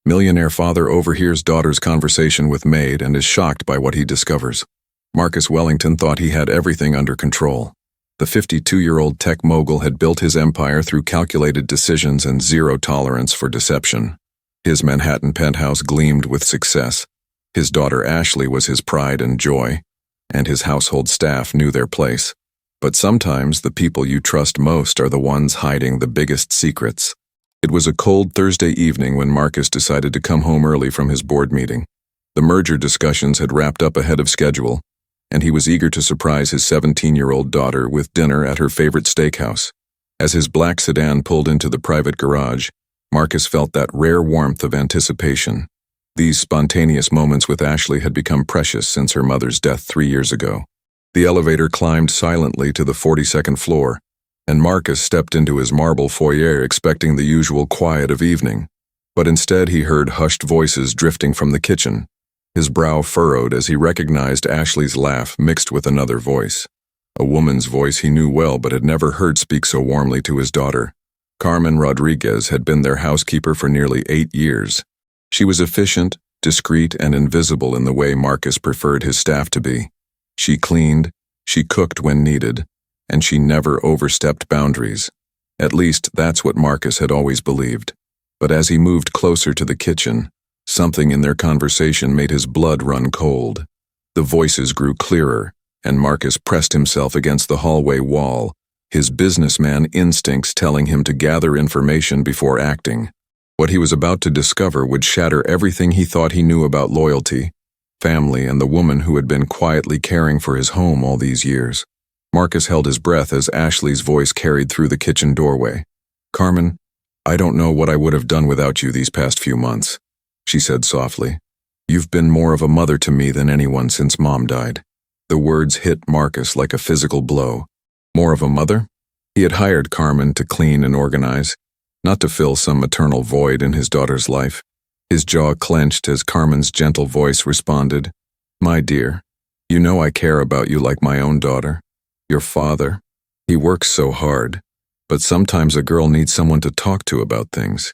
Millionaire father overhears daughter's conversation with maid and is shocked by what he discovers. Marcus Wellington thought he had everything under control. The 52-year-old tech mogul had built his empire through calculated decisions and zero tolerance for deception. His Manhattan penthouse gleamed with success. His daughter Ashley was his pride and joy, and his household staff knew their place. But sometimes the people you trust most are the ones hiding the biggest secrets. It was a cold Thursday evening when Marcus decided to come home early from his board meeting. The merger discussions had wrapped up ahead of schedule, and he was eager to surprise his 17-year-old daughter with dinner at her favorite steakhouse. As his black sedan pulled into the private garage, Marcus felt that rare warmth of anticipation. These spontaneous moments with Ashley had become precious since her mother's death 3 years ago. The elevator climbed silently to the 42nd floor, and Marcus stepped into his marble foyer expecting the usual quiet of evening. But instead he heard hushed voices drifting from the kitchen. His brow furrowed as he recognized Ashley's laugh mixed with another voice. A woman's voice he knew well but had never heard speak so warmly to his daughter. Carmen Rodriguez had been their housekeeper for nearly 8 years. She was efficient, discreet, and invisible in the way Marcus preferred his staff to be. She cleaned, she cooked when needed, and she never overstepped boundaries. At least that's what Marcus had always believed. But as he moved closer to the kitchen, something in their conversation made his blood run cold. The voices grew clearer, and Marcus pressed himself against the hallway wall, his businessman instincts telling him to gather information before acting. What he was about to discover would shatter everything he thought he knew about loyalty, family, and the woman who had been quietly caring for his home all these years. Marcus held his breath as Ashley's voice carried through the kitchen doorway. "Carmen, I don't know what I would have done without you these past few months," she said softly. "You've been more of a mother to me than anyone since Mom died." The words hit Marcus like a physical blow. More of a mother? He had hired Carmen to clean and organize, not to fill some maternal void in his daughter's life. His jaw clenched as Carmen's gentle voice responded, "My dear, you know I care about you like my own daughter. Your father, he works so hard, but sometimes a girl needs someone to talk to about things."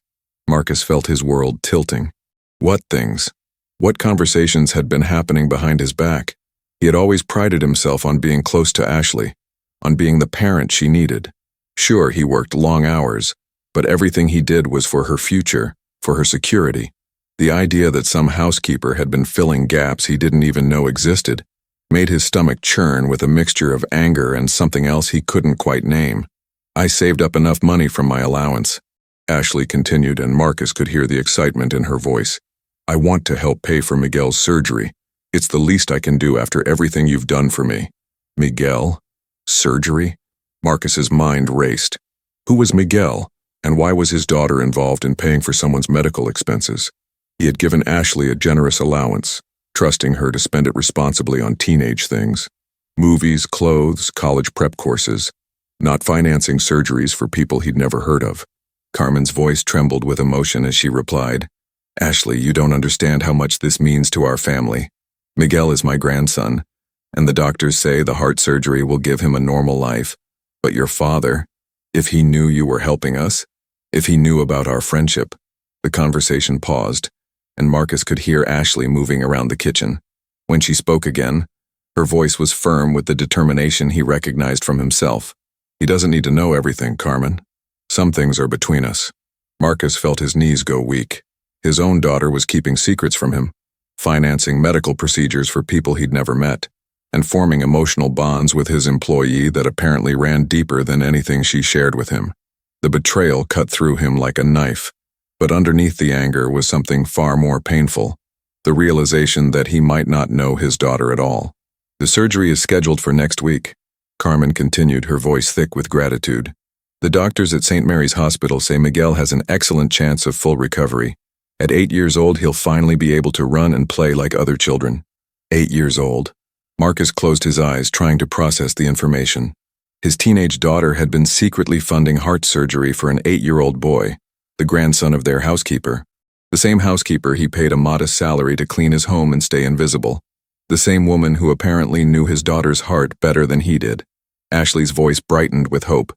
Marcus felt his world tilting. What things? What conversations had been happening behind his back? He had always prided himself on being close to Ashley, on being the parent she needed. Sure, he worked long hours, but everything he did was for her future, for her security. The idea that some housekeeper had been filling gaps he didn't even know existed made his stomach churn with a mixture of anger and something else he couldn't quite name. "I saved up enough money from my allowance," Ashley continued, and Marcus could hear the excitement in her voice. "I want to help pay for Miguel's surgery. It's the least I can do after everything you've done for me." Miguel? Surgery? Marcus's mind raced. Who was Miguel, and why was his daughter involved in paying for someone's medical expenses? He had given Ashley a generous allowance, trusting her to spend it responsibly on teenage things. Movies, clothes, college prep courses, not financing surgeries for people he'd never heard of. Carmen's voice trembled with emotion as she replied, "Ashley, you don't understand how much this means to our family. Miguel is my grandson, and the doctors say the heart surgery will give him a normal life. But your father, if he knew you were helping us, if he knew about our friendship." The conversation paused, and Marcus could hear Ashley moving around the kitchen. When she spoke again, her voice was firm with the determination he recognized from himself. "He doesn't need to know everything, Carmen. Some things are between us." Marcus felt his knees go weak. His own daughter was keeping secrets from him, financing medical procedures for people he'd never met, and forming emotional bonds with his employee that apparently ran deeper than anything she shared with him. The betrayal cut through him like a knife, but underneath the anger was something far more painful, the realization that he might not know his daughter at all. "The surgery is scheduled for next week," Carmen continued, her voice thick with gratitude. "The doctors at St. Mary's Hospital say Miguel has an excellent chance of full recovery. At 8 years old, he'll finally be able to run and play like other children." 8 years old. Marcus closed his eyes, trying to process the information. His teenage daughter had been secretly funding heart surgery for an 8-year-old boy, the grandson of their housekeeper. The same housekeeper he paid a modest salary to clean his home and stay invisible. The same woman who apparently knew his daughter's heart better than he did. Ashley's voice brightened with hope.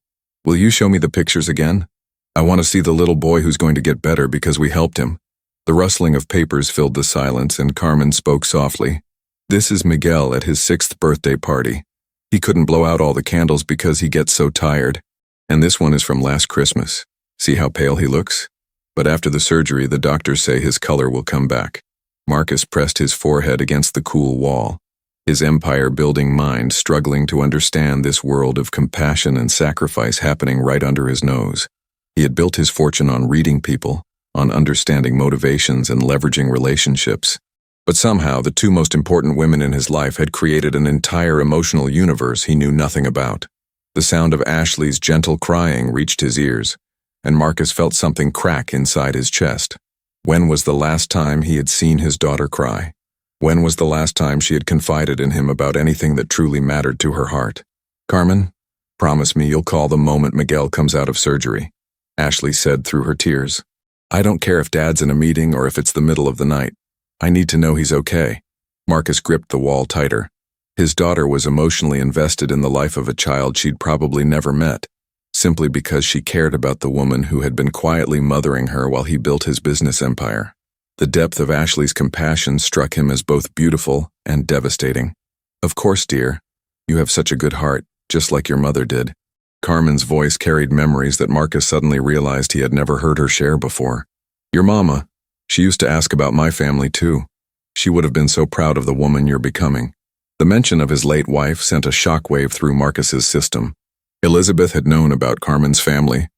"Will you show me the pictures again? I want to see the little boy who's going to get better because we helped him." The rustling of papers filled the silence, and Carmen spoke softly. "This is Miguel at his 6th birthday party. He couldn't blow out all the candles because he gets so tired. And this one is from last Christmas. See how pale he looks? But after the surgery, the doctors say his color will come back." Marcus pressed his forehead against the cool wall, his empire-building mind struggling to understand this world of compassion and sacrifice happening right under his nose. He had built his fortune on reading people, on understanding motivations and leveraging relationships. But somehow, the two most important women in his life had created an entire emotional universe he knew nothing about. The sound of Ashley's gentle crying reached his ears, and Marcus felt something crack inside his chest. When was the last time he had seen his daughter cry? When was the last time she had confided in him about anything that truly mattered to her heart? "Carmen, promise me you'll call the moment Miguel comes out of surgery," Ashley said through her tears. "I don't care if Dad's in a meeting or if it's the middle of the night. I need to know he's okay." Marcus gripped the wall tighter. His daughter was emotionally invested in the life of a child she'd probably never met, simply because she cared about the woman who had been quietly mothering her while he built his business empire. The depth of Ashley's compassion struck him as both beautiful and devastating. "Of course, dear. You have such a good heart, just like your mother did." Carmen's voice carried memories that Marcus suddenly realized he had never heard her share before. "Your mama. She used to ask about my family, too. She would have been so proud of the woman you're becoming." The mention of his late wife sent a shockwave through Marcus's system. Elizabeth had known about Carmen's family.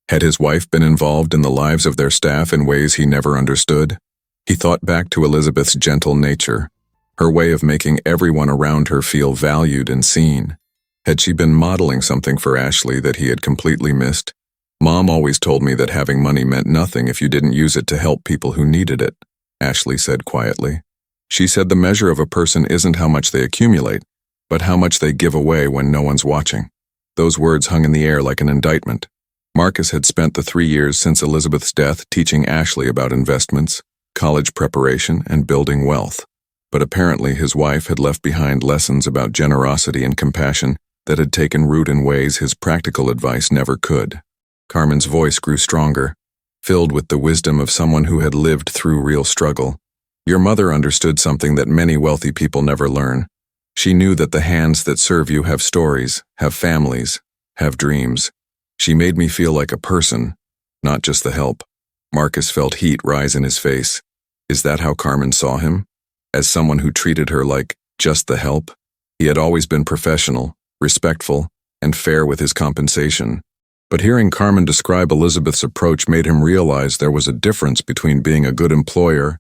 Had his wife been involved in the lives of their staff in ways he never understood? He thought back to Elizabeth's gentle nature, her way of making everyone around her feel valued and seen. Had she been modeling something for Ashley that he had completely missed? "Mom always told me that having money meant nothing if you didn't use it to help people who needed it," Ashley said quietly. "She said the measure of a person isn't how much they accumulate, but how much they give away when no one's watching." Those words hung in the air like an indictment. Marcus had spent the 3 years since Elizabeth's death teaching Ashley about investments, college preparation, and building wealth. But apparently his wife had left behind lessons about generosity and compassion that had taken root in ways his practical advice never could. Carmen's voice grew stronger, filled with the wisdom of someone who had lived through real struggle. "Your mother understood something that many wealthy people never learn. She knew that the hands that serve you have stories, have families, have dreams. She made me feel like a person, not just the help." Marcus felt heat rise in his face. Is that how Carmen saw him? As someone who treated her like just the help? He had always been professional, respectful, and fair with his compensation. But hearing Carmen describe Elizabeth's approach made him realize there was a difference between being a good employer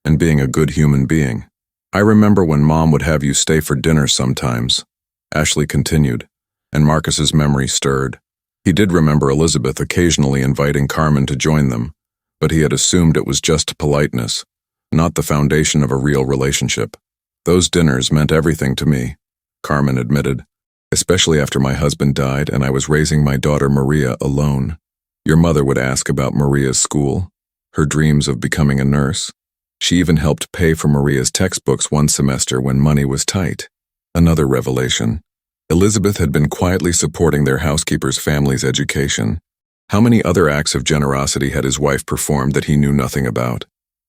and being a good human being. "I remember when Mom would have you stay for dinner sometimes," Ashley continued, and Marcus's memory stirred. He did remember Elizabeth occasionally inviting Carmen to join them, but he had assumed it was just politeness, not the foundation of a real relationship. "Those dinners meant everything to me," Carmen admitted, "especially after my husband died and I was raising my daughter Maria alone. Your mother would ask about Maria's school, her dreams of becoming a nurse. She even helped pay for Maria's textbooks one semester when money was tight." Another revelation. Elizabeth had been quietly supporting their housekeeper's family's education. How many other acts of generosity had his wife performed that he knew nothing about?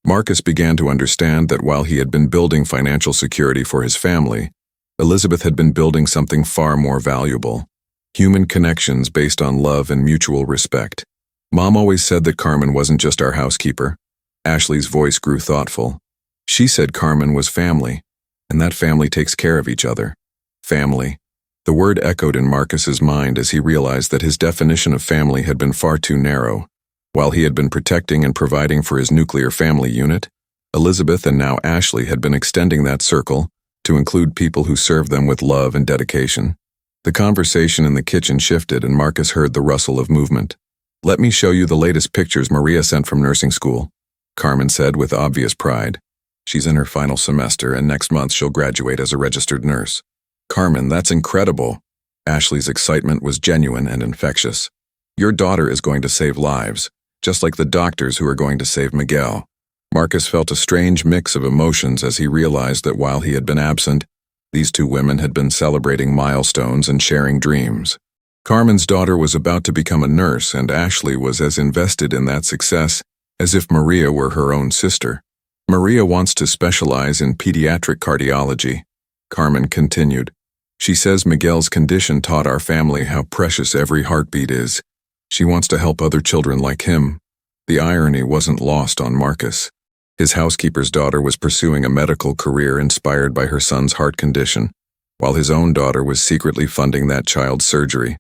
Marcus began to understand that while he had been building financial security for his family, Elizabeth had been building something far more valuable: human connections based on love and mutual respect. "Mom always said that Carmen wasn't just our housekeeper." Ashley's voice grew thoughtful. "She said Carmen was family, and that family takes care of each other." Family. The word echoed in Marcus's mind as he realized that his definition of family had been far too narrow. While he had been protecting and providing for his nuclear family unit, Elizabeth and now Ashley had been extending that circle to include people who served them with love and dedication. The conversation in the kitchen shifted and Marcus heard the rustle of movement. "Let me show you the latest pictures Maria sent from nursing school," Carmen said with obvious pride. "She's in her final semester and next month she'll graduate as a registered nurse." "Carmen, that's incredible." Ashley's excitement was genuine and infectious. "Your daughter is going to save lives, just like the doctors who are going to save Miguel." Marcus felt a strange mix of emotions as he realized that while he had been absent, these two women had been celebrating milestones and sharing dreams. Carmen's daughter was about to become a nurse, and Ashley was as invested in that success as if Maria were her own sister. Maria wants to specialize in pediatric cardiology. Carmen continued. She says Miguel's condition taught our family how precious every heartbeat is. She wants to help other children like him. The irony wasn't lost on Marcus. His housekeeper's daughter was pursuing a medical career inspired by her son's heart condition, while his own daughter was secretly funding that child's surgery.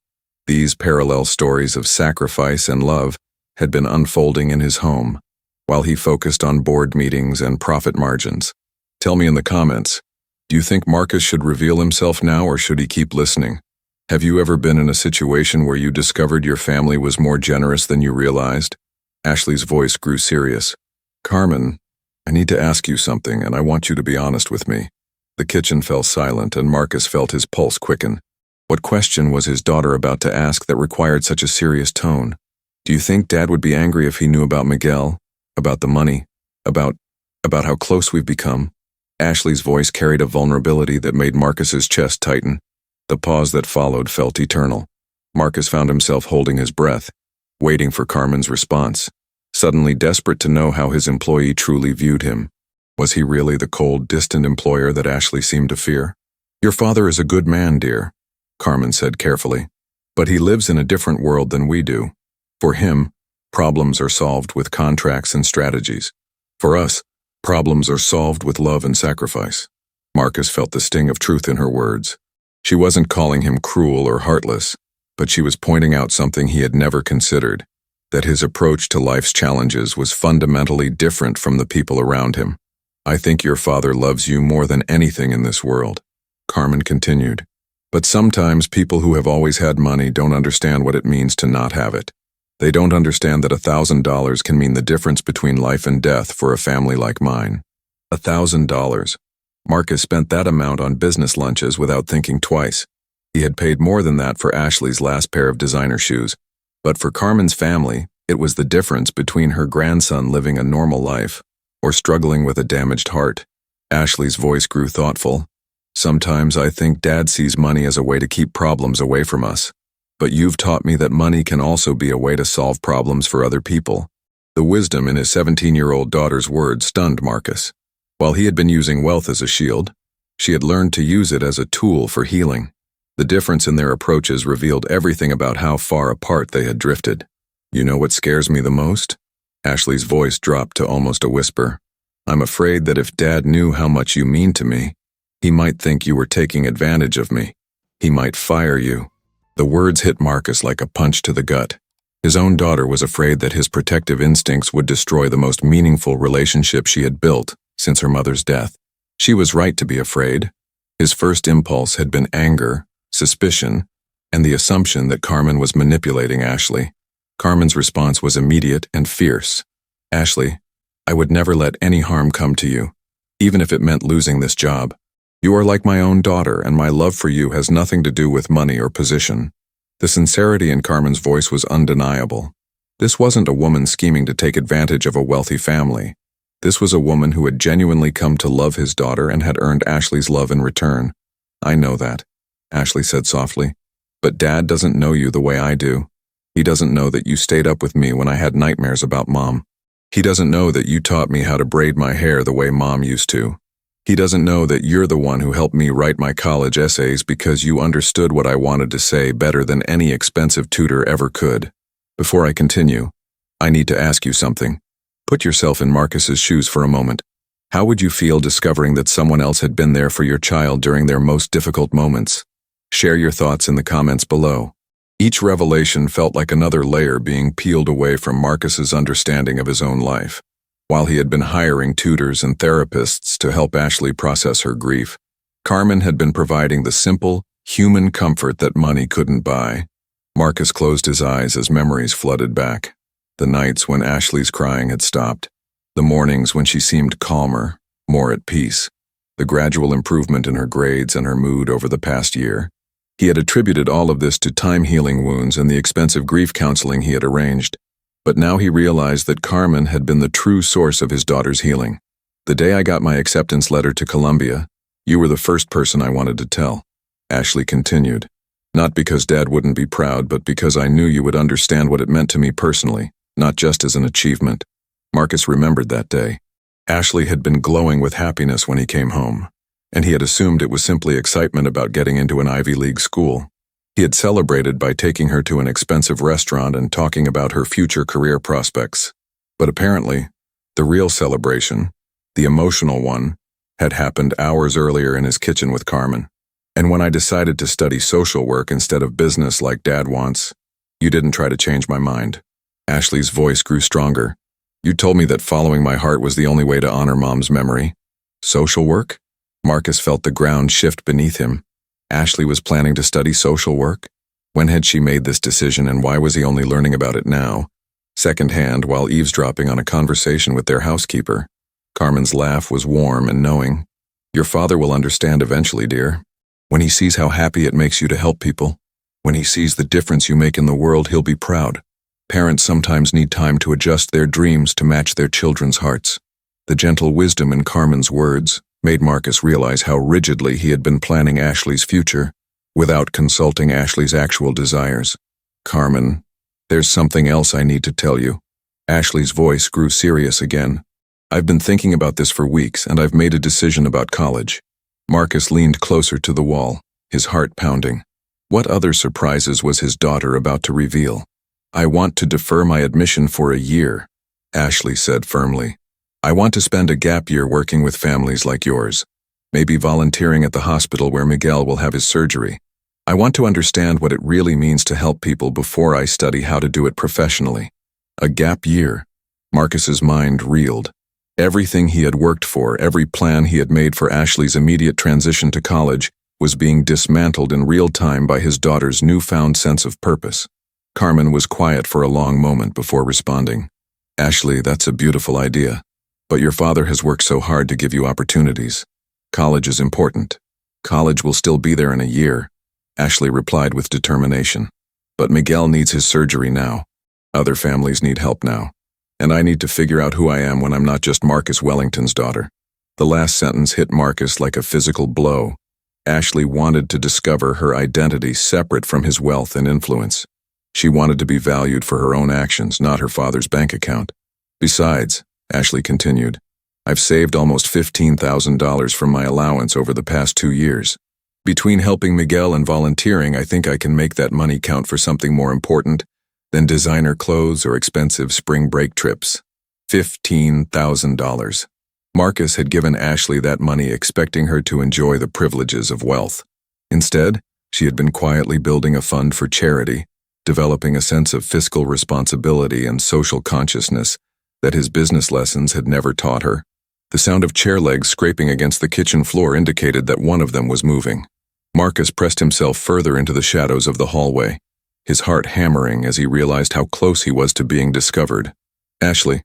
These parallel stories of sacrifice and love had been unfolding in his home, while he focused on board meetings and profit margins. Tell me in the comments, do you think Marcus should reveal himself now or should he keep listening? Have you ever been in a situation where you discovered your family was more generous than you realized? Ashley's voice grew serious. Carmen, I need to ask you something and I want you to be honest with me. The kitchen fell silent and Marcus felt his pulse quicken. What question was his daughter about to ask that required such a serious tone? Do you think Dad would be angry if he knew about Miguel? About the money? About how close we've become? Ashley's voice carried a vulnerability that made Marcus's chest tighten. The pause that followed felt eternal. Marcus found himself holding his breath, waiting for Carmen's response, suddenly desperate to know how his employee truly viewed him. Was he really the cold, distant employer that Ashley seemed to fear? Your father is a good man, dear, Carmen said carefully, but he lives in a different world than we do. For him, problems are solved with contracts and strategies. For us, problems are solved with love and sacrifice. Marcus felt the sting of truth in her words. She wasn't calling him cruel or heartless, but she was pointing out something he had never considered, that his approach to life's challenges was fundamentally different from the people around him. I think your father loves you more than anything in this world, Carmen continued. But sometimes people who have always had money don't understand what it means to not have it. They don't understand that $1,000 can mean the difference between life and death for a family like mine. $1,000. Marcus spent that amount on business lunches without thinking twice. He had paid more than that for Ashley's last pair of designer shoes. But for Carmen's family, it was the difference between her grandson living a normal life or struggling with a damaged heart. Ashley's voice grew thoughtful. Sometimes I think Dad sees money as a way to keep problems away from us. But you've taught me that money can also be a way to solve problems for other people. The wisdom in his 17-year-old daughter's words stunned Marcus. While he had been using wealth as a shield, she had learned to use it as a tool for healing. The difference in their approaches revealed everything about how far apart they had drifted. You know what scares me the most? Ashley's voice dropped to almost a whisper. I'm afraid that if Dad knew how much you mean to me, he might think you were taking advantage of me. He might fire you. The words hit Marcus like a punch to the gut. His own daughter was afraid that his protective instincts would destroy the most meaningful relationship she had built since her mother's death. She was right to be afraid. His first impulse had been anger, suspicion, and the assumption that Carmen was manipulating Ashley. Carmen's response was immediate and fierce. Ashley, I would never let any harm come to you, even if it meant losing this job. You are like my own daughter, and my love for you has nothing to do with money or position. The sincerity in Carmen's voice was undeniable. This wasn't a woman scheming to take advantage of a wealthy family. This was a woman who had genuinely come to love his daughter and had earned Ashley's love in return. I know that, Ashley said softly. But Dad doesn't know you the way I do. He doesn't know that you stayed up with me when I had nightmares about Mom. He doesn't know that you taught me how to braid my hair the way Mom used to. He doesn't know that you're the one who helped me write my college essays because you understood what I wanted to say better than any expensive tutor ever could. Before I continue, I need to ask you something. Put yourself in Marcus's shoes for a moment. How would you feel discovering that someone else had been there for your child during their most difficult moments? Share your thoughts in the comments below. Each revelation felt like another layer being peeled away from Marcus's understanding of his own life. While he had been hiring tutors and therapists to help Ashley process her grief, Carmen had been providing the simple, human comfort that money couldn't buy. Marcus closed his eyes as memories flooded back. The nights when Ashley's crying had stopped. The mornings when she seemed calmer, more at peace. The gradual improvement in her grades and her mood over the past year. He had attributed all of this to time-healing wounds and the expensive grief counseling he had arranged. But now he realized that Carmen had been the true source of his daughter's healing. The day I got my acceptance letter to Columbia, you were the first person I wanted to tell. Ashley continued. Not because Dad wouldn't be proud, but because I knew you would understand what it meant to me personally, not just as an achievement. Marcus remembered that day. Ashley had been glowing with happiness when he came home, and he had assumed it was simply excitement about getting into an Ivy League school. He had celebrated by taking her to an expensive restaurant and talking about her future career prospects. But apparently, the real celebration, the emotional one, had happened hours earlier in his kitchen with Carmen. And when I decided to study social work instead of business like Dad wants, you didn't try to change my mind. Ashley's voice grew stronger. You told me that following my heart was the only way to honor Mom's memory. Social work? Marcus felt the ground shift beneath him. Ashley was planning to study social work? When had she made this decision, and why was he only learning about it now? Secondhand, while eavesdropping on a conversation with their housekeeper. Carmen's laugh was warm and knowing. Your father will understand eventually, dear. When he sees how happy it makes you to help people, when he sees the difference you make in the world, he'll be proud. Parents sometimes need time to adjust their dreams to match their children's hearts. The gentle wisdom in Carmen's words made Marcus realize how rigidly he had been planning Ashley's future, without consulting Ashley's actual desires. Carmen, there's something else I need to tell you. Ashley's voice grew serious again. I've been thinking about this for weeks, and I've made a decision about college. Marcus leaned closer to the wall, his heart pounding. What other surprises was his daughter about to reveal? I want to defer my admission for a year, Ashley said firmly. I want to spend a gap year working with families like yours, maybe volunteering at the hospital where Miguel will have his surgery. I want to understand what it really means to help people before I study how to do it professionally. A gap year. Marcus's mind reeled. Everything he had worked for, every plan he had made for Ashley's immediate transition to college, was being dismantled in real time by his daughter's newfound sense of purpose. Carmen was quiet for a long moment before responding. Ashley, that's a beautiful idea. But your father has worked so hard to give you opportunities. College is important. College will still be there in a year, Ashley replied with determination. But Miguel needs his surgery now. Other families need help now. And I need to figure out who I am when I'm not just Marcus Wellington's daughter. The last sentence hit Marcus like a physical blow. Ashley wanted to discover her identity separate from his wealth and influence. She wanted to be valued for her own actions, not her father's bank account. Besides, Ashley continued, I've saved almost $15,000 from my allowance over the past 2 years. Between helping Miguel and volunteering, I think I can make that money count for something more important than designer clothes or expensive spring break trips. $15,000. Marcus had given Ashley that money expecting her to enjoy the privileges of wealth. Instead, she had been quietly building a fund for charity, developing a sense of fiscal responsibility and social consciousness that his business lessons had never taught her. The sound of chair legs scraping against the kitchen floor indicated that one of them was moving. Marcus pressed himself further into the shadows of the hallway, his heart hammering as he realized how close he was to being discovered. Ashley,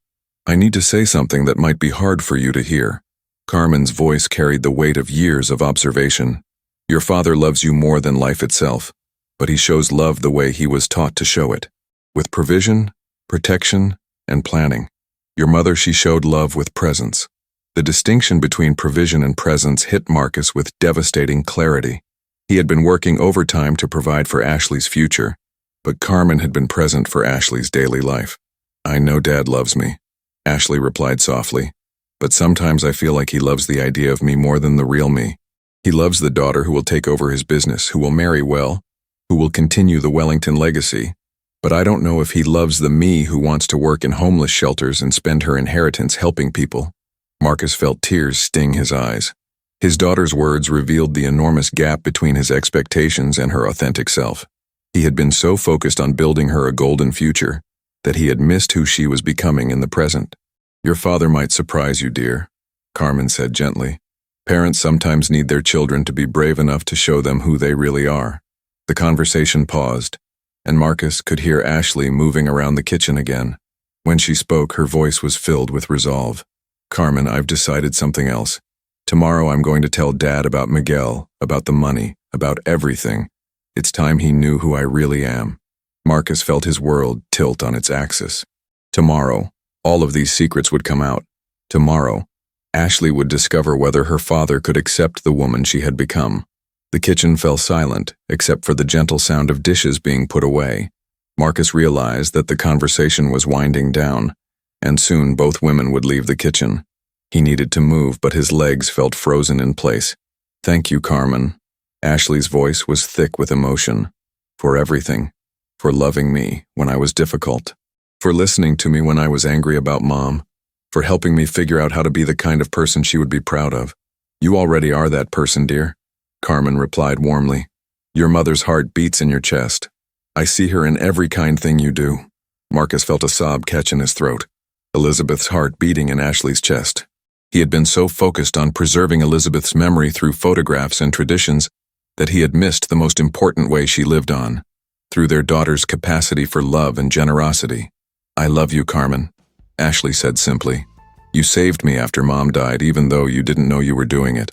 I need to say something that might be hard for you to hear. Carmen's voice carried the weight of years of observation. Your father loves you more than life itself, but he shows love the way he was taught to show it, with provision, protection, and planning. Your mother, she showed love with presence. The distinction between provision and presence hit Marcus with devastating clarity. He had been working overtime to provide for Ashley's future, but Carmen had been present for Ashley's daily life. I know Dad loves me, Ashley replied softly, but sometimes I feel like he loves the idea of me more than the real me. He loves the daughter who will take over his business, who will marry well, who will continue the Wellington legacy. But I don't know if he loves the me who wants to work in homeless shelters and spend her inheritance helping people. Marcus felt tears sting his eyes. His daughter's words revealed the enormous gap between his expectations and her authentic self. He had been so focused on building her a golden future that he had missed who she was becoming in the present. Your father might surprise you, dear, Carmen said gently. Parents sometimes need their children to be brave enough to show them who they really are. The conversation paused, and Marcus could hear Ashley moving around the kitchen again. When she spoke, her voice was filled with resolve. Carmen, I've decided something else. Tomorrow I'm going to tell Dad about Miguel, about the money, about everything. It's time he knew who I really am. Marcus felt his world tilt on its axis. Tomorrow, all of these secrets would come out. Tomorrow, Ashley would discover whether her father could accept the woman she had become. The kitchen fell silent, except for the gentle sound of dishes being put away. Marcus realized that the conversation was winding down, and soon both women would leave the kitchen. He needed to move, but his legs felt frozen in place. "Thank you, Carmen." Ashley's voice was thick with emotion. "For everything. For loving me when I was difficult. For listening to me when I was angry about Mom. For helping me figure out how to be the kind of person she would be proud of." "You already are that person, dear," Carmen replied warmly. "Your mother's heart beats in your chest. I see her in every kind thing you do." Marcus felt a sob catch in his throat. Elizabeth's heart beating in Ashley's chest. He had been so focused on preserving Elizabeth's memory through photographs and traditions that he had missed the most important way she lived on, through their daughter's capacity for love and generosity. "I love you, Carmen," Ashley said simply. "You saved me after Mom died, even though you didn't know you were doing it.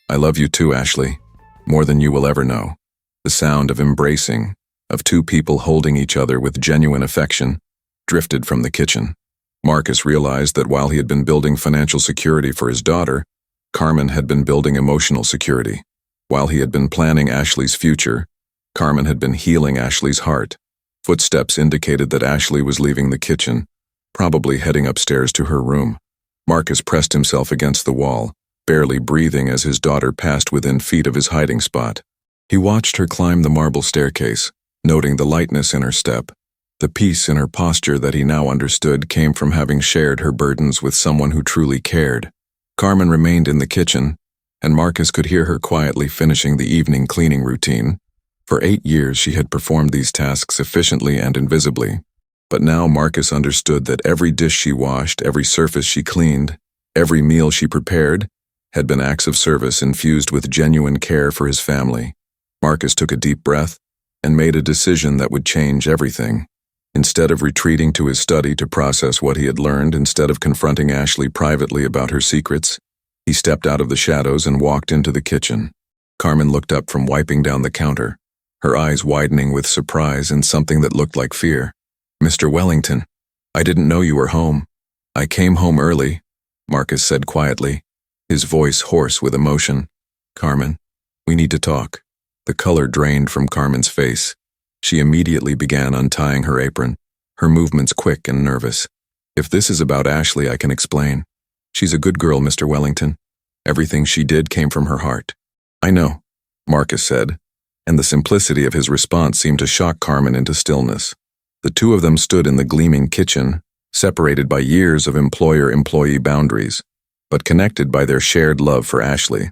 I love you too, Ashley, more than you will ever know." The sound of embracing, of two people holding each other with genuine affection, drifted from the kitchen. Marcus realized that while he had been building financial security for his daughter, Carmen had been building emotional security. While he had been planning Ashley's future, Carmen had been healing Ashley's heart. Footsteps indicated that Ashley was leaving the kitchen, probably heading upstairs to her room. Marcus pressed himself against the wall, barely breathing as his daughter passed within feet of his hiding spot. He watched her climb the marble staircase, noting the lightness in her step. The peace in her posture that he now understood came from having shared her burdens with someone who truly cared. Carmen remained in the kitchen, and Marcus could hear her quietly finishing the evening cleaning routine. For 8 years she had performed these tasks efficiently and invisibly. But now Marcus understood that every dish she washed, every surface she cleaned, every meal she prepared, had been acts of service infused with genuine care for his family. Marcus took a deep breath and made a decision that would change everything. Instead of retreating to his study to process what he had learned, instead of confronting Ashley privately about her secrets, he stepped out of the shadows and walked into the kitchen. Carmen looked up from wiping down the counter, her eyes widening with surprise and something that looked like fear. "Mr. Wellington, I didn't know you were home." "I came home early," Marcus said quietly, his voice hoarse with emotion. "Carmen, we need to talk." The color drained from Carmen's face. She immediately began untying her apron, her movements quick and nervous. "If this is about Ashley, I can explain. She's a good girl, Mr. Wellington. Everything she did came from her heart." "I know," Marcus said, and the simplicity of his response seemed to shock Carmen into stillness. The two of them stood in the gleaming kitchen, separated by years of employer-employee boundaries, but connected by their shared love for Ashley.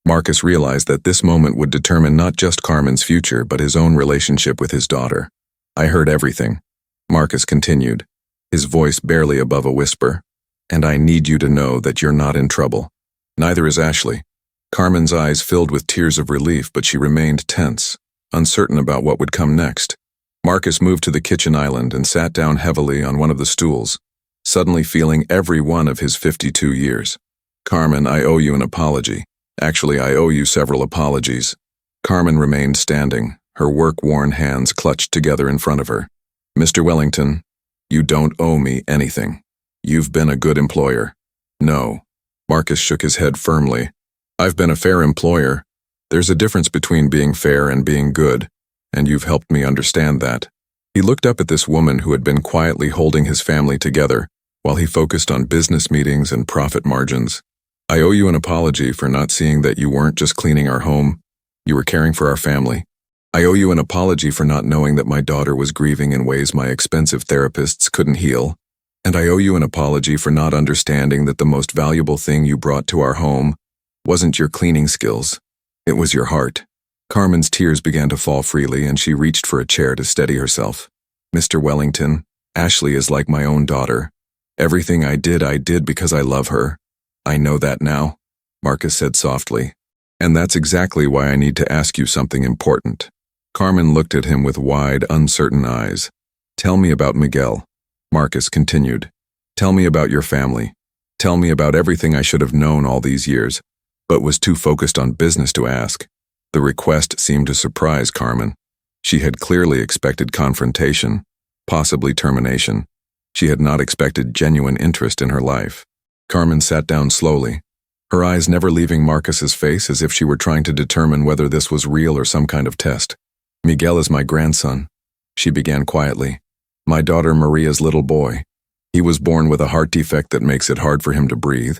Marcus realized that this moment would determine not just Carmen's future, but his own relationship with his daughter. "I heard everything," Marcus continued, his voice barely above a whisper, "and I need you to know that you're not in trouble. Neither is Ashley." Carmen's eyes filled with tears of relief, but she remained tense, uncertain about what would come next. Marcus moved to the kitchen island and sat down heavily on one of the stools, suddenly feeling every one of his 52 years. "Carmen, I owe you an apology. Actually, I owe you several apologies." Carmen remained standing, her work-worn hands clutched together in front of her. "Mr. Wellington, you don't owe me anything. You've been a good employer." "No." Marcus shook his head firmly. "I've been a fair employer. There's a difference between being fair and being good, and you've helped me understand that." He looked up at this woman who had been quietly holding his family together while he focused on business meetings and profit margins. "I owe you an apology for not seeing that you weren't just cleaning our home, you were caring for our family. I owe you an apology for not knowing that my daughter was grieving in ways my expensive therapists couldn't heal. And I owe you an apology for not understanding that the most valuable thing you brought to our home wasn't your cleaning skills, it was your heart." Carmen's tears began to fall freely, and she reached for a chair to steady herself. "Mr. Wellington, Ashley is like my own daughter. Everything I did because I love her. I know that now," Marcus said softly. "And that's exactly why I need to ask you something important." Carmen looked at him with wide, uncertain eyes. "Tell me about Miguel," Marcus continued. "Tell me about your family. Tell me about everything I should have known all these years, but was too focused on business to ask." The request seemed to surprise Carmen. She had clearly expected confrontation, possibly termination. She had not expected genuine interest in her life. Carmen sat down slowly, her eyes never leaving Marcus's face, as if she were trying to determine whether this was real or some kind of test. "Miguel is my grandson," she began quietly. "My daughter Maria's little boy. He was born with a heart defect that makes it hard for him to breathe,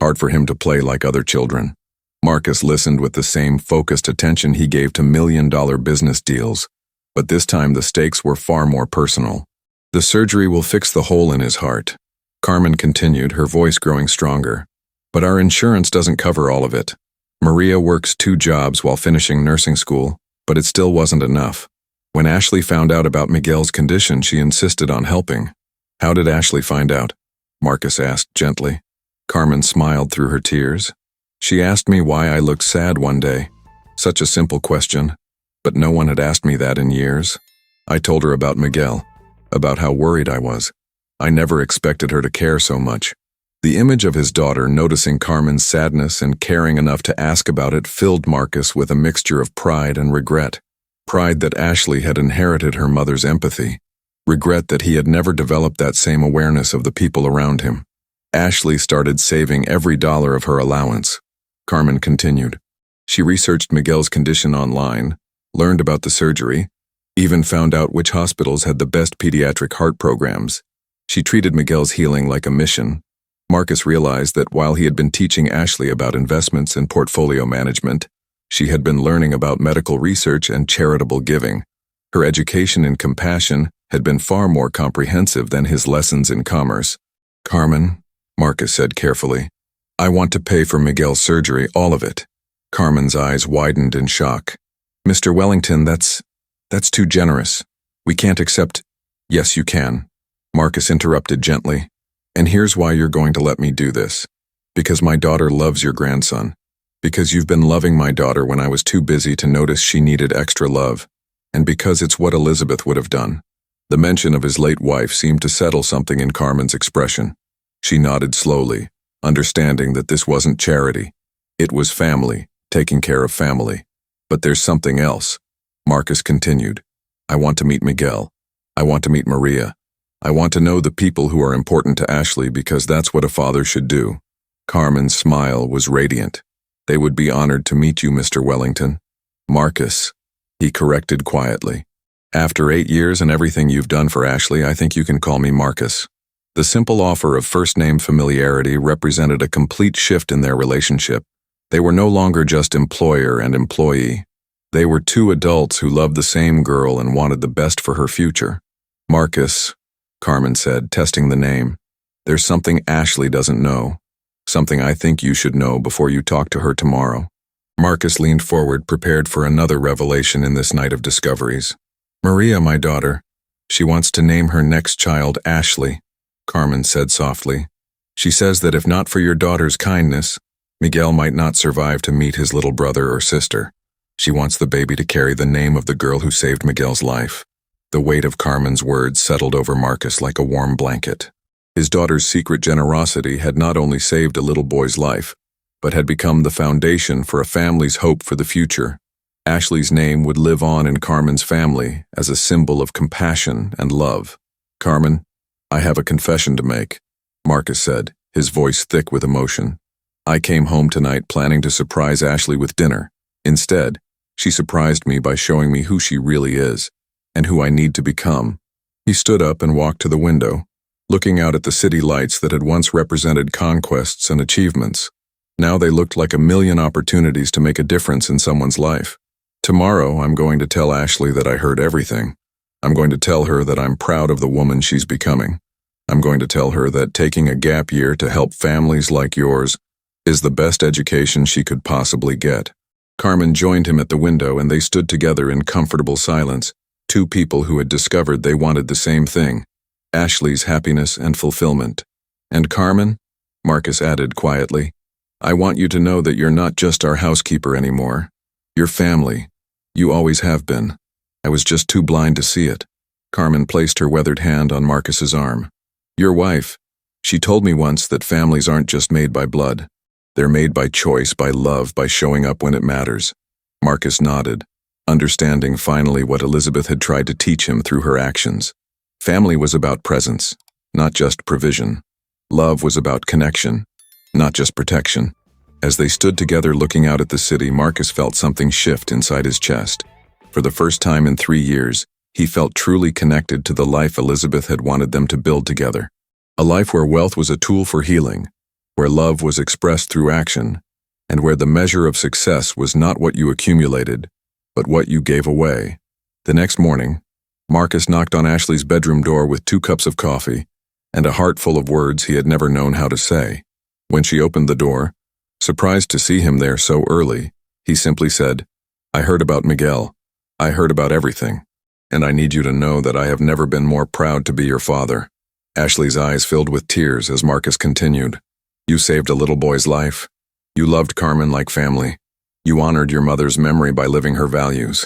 hard for him to play like other children. Marcus listened with the same focused attention he gave to million-dollar business deals, but this time the stakes were far more personal. The surgery will fix the hole in his heart. Carmen continued, her voice growing stronger. But our insurance doesn't cover all of it. Maria works 2 jobs while finishing nursing school, but it still wasn't enough. When Ashley found out about Miguel's condition, she insisted on helping. How did Ashley find out? Marcus asked gently. Carmen smiled through her tears. She asked me why I looked sad one day. Such a simple question, but no one had asked me that in years. I told her about Miguel, about how worried I was. I never expected her to care so much. The image of his daughter noticing Carmen's sadness and caring enough to ask about it filled Marcus with a mixture of pride and regret. Pride that Ashley had inherited her mother's empathy. Regret that he had never developed that same awareness of the people around him. Ashley started saving every dollar of her allowance. Carmen continued. She researched Miguel's condition online, learned about the surgery, even found out which hospitals had the best pediatric heart programs. She treated Miguel's healing like a mission. Marcus realized that while he had been teaching Ashley about investments and portfolio management, she had been learning about medical research and charitable giving. Her education in compassion had been far more comprehensive than his lessons in commerce. Carmen, Marcus said carefully, I want to pay for Miguel's surgery, all of it. Carmen's eyes widened in shock. Mr. Wellington, that's too generous. We can't accept. Yes, you can. Marcus interrupted gently. And here's why you're going to let me do this. Because my daughter loves your grandson. Because you've been loving my daughter when I was too busy to notice she needed extra love. And because it's what Elizabeth would have done. The mention of his late wife seemed to settle something in Carmen's expression. She nodded slowly, understanding that this wasn't charity. It was family, taking care of family. But there's something else. Marcus continued. I want to meet Miguel. I want to meet Maria. I want to know the people who are important to Ashley because that's what a father should do. Carmen's smile was radiant. They would be honored to meet you, Mr. Wellington. Marcus, he corrected quietly. After 8 years and everything you've done for Ashley, I think you can call me Marcus. The simple offer of first-name familiarity represented a complete shift in their relationship. They were no longer just employer and employee. They were 2 adults who loved the same girl and wanted the best for her future. Marcus, Carmen said, testing the name. There's something Ashley doesn't know. Something I think you should know before you talk to her tomorrow. Marcus leaned forward, prepared for another revelation in this night of discoveries. Maria, my daughter. She wants to name her next child Ashley, Carmen said softly. She says that if not for your daughter's kindness, Miguel might not survive to meet his little brother or sister. She wants the baby to carry the name of the girl who saved Miguel's life. The weight of Carmen's words settled over Marcus like a warm blanket. His daughter's secret generosity had not only saved a little boy's life, but had become the foundation for a family's hope for the future. Ashley's name would live on in Carmen's family as a symbol of compassion and love. Carmen, I have a confession to make, Marcus said, his voice thick with emotion. I came home tonight planning to surprise Ashley with dinner. Instead, she surprised me by showing me who she really is, and who I need to become. He stood up and walked to the window, looking out at the city lights that had once represented conquests and achievements. Now they looked like a million opportunities to make a difference in someone's life. Tomorrow, I'm going to tell Ashley that I heard everything. I'm going to tell her that I'm proud of the woman she's becoming. I'm going to tell her that taking a gap year to help families like yours is the best education she could possibly get. Carmen joined him at the window and they stood together in comfortable silence, 2 people who had discovered they wanted the same thing, Ashley's happiness and fulfillment. And Carmen, Marcus added quietly, I want you to know that you're not just our housekeeper anymore. You're family. You always have been. I was just too blind to see it. Carmen placed her weathered hand on Marcus's arm. Your wife, she told me once that families aren't just made by blood. They're made by choice, by love, by showing up when it matters. Marcus nodded, understanding finally what Elizabeth had tried to teach him through her actions. Family was about presence, not just provision. Love was about connection, not just protection. As they stood together looking out at the city, Marcus felt something shift inside his chest. For the first time in 3 years, he felt truly connected to the life Elizabeth had wanted them to build together. A life where wealth was a tool for healing, where love was expressed through action, and where the measure of success was not what you accumulated, but what you gave away. The next morning, Marcus knocked on Ashley's bedroom door with 2 cups of coffee and a heart full of words he had never known how to say. When she opened the door, surprised to see him there so early, he simply said, "I heard about Miguel. I heard about everything. And I need you to know that I have never been more proud to be your father." Ashley's eyes filled with tears as Marcus continued. "You saved a little boy's life. You loved Carmen like family. You honored your mother's memory by living her values.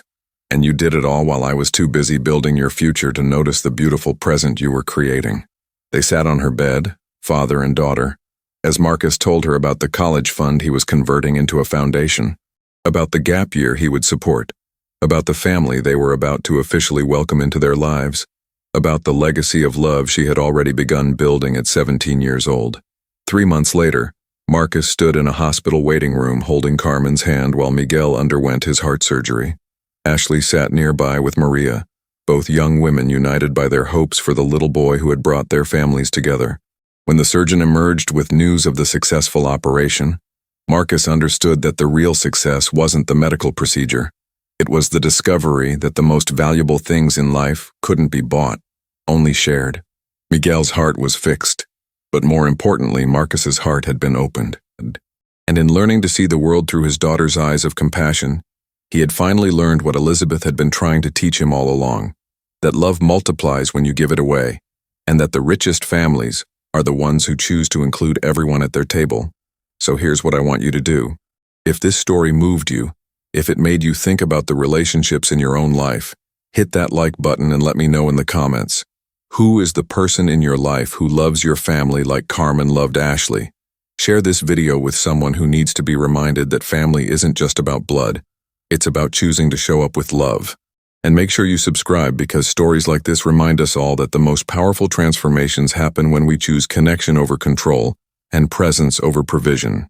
And you did it all while I was too busy building your future to notice the beautiful present you were creating." They sat on her bed, father and daughter, as Marcus told her about the college fund he was converting into a foundation, about the gap year he would support, about the family they were about to officially welcome into their lives, about the legacy of love she had already begun building at 17 years old. 3 months later, Marcus stood in a hospital waiting room holding Carmen's hand while Miguel underwent his heart surgery. Ashley sat nearby with Maria, both young women united by their hopes for the little boy who had brought their families together. When the surgeon emerged with news of the successful operation, Marcus understood that the real success wasn't the medical procedure. It was the discovery that the most valuable things in life couldn't be bought, only shared. Miguel's heart was fixed, but more importantly, Marcus's heart had been opened. And in learning to see the world through his daughter's eyes of compassion, he had finally learned what Elizabeth had been trying to teach him all along, that love multiplies when you give it away, and that the richest families are the ones who choose to include everyone at their table. So here's what I want you to do. If this story moved you, if it made you think about the relationships in your own life, hit that like button and let me know in the comments. Who is the person in your life who loves your family like Carmen loved Ashley? Share this video with someone who needs to be reminded that family isn't just about blood. It's about choosing to show up with love. And make sure you subscribe because stories like this remind us all that the most powerful transformations happen when we choose connection over control and presence over provision.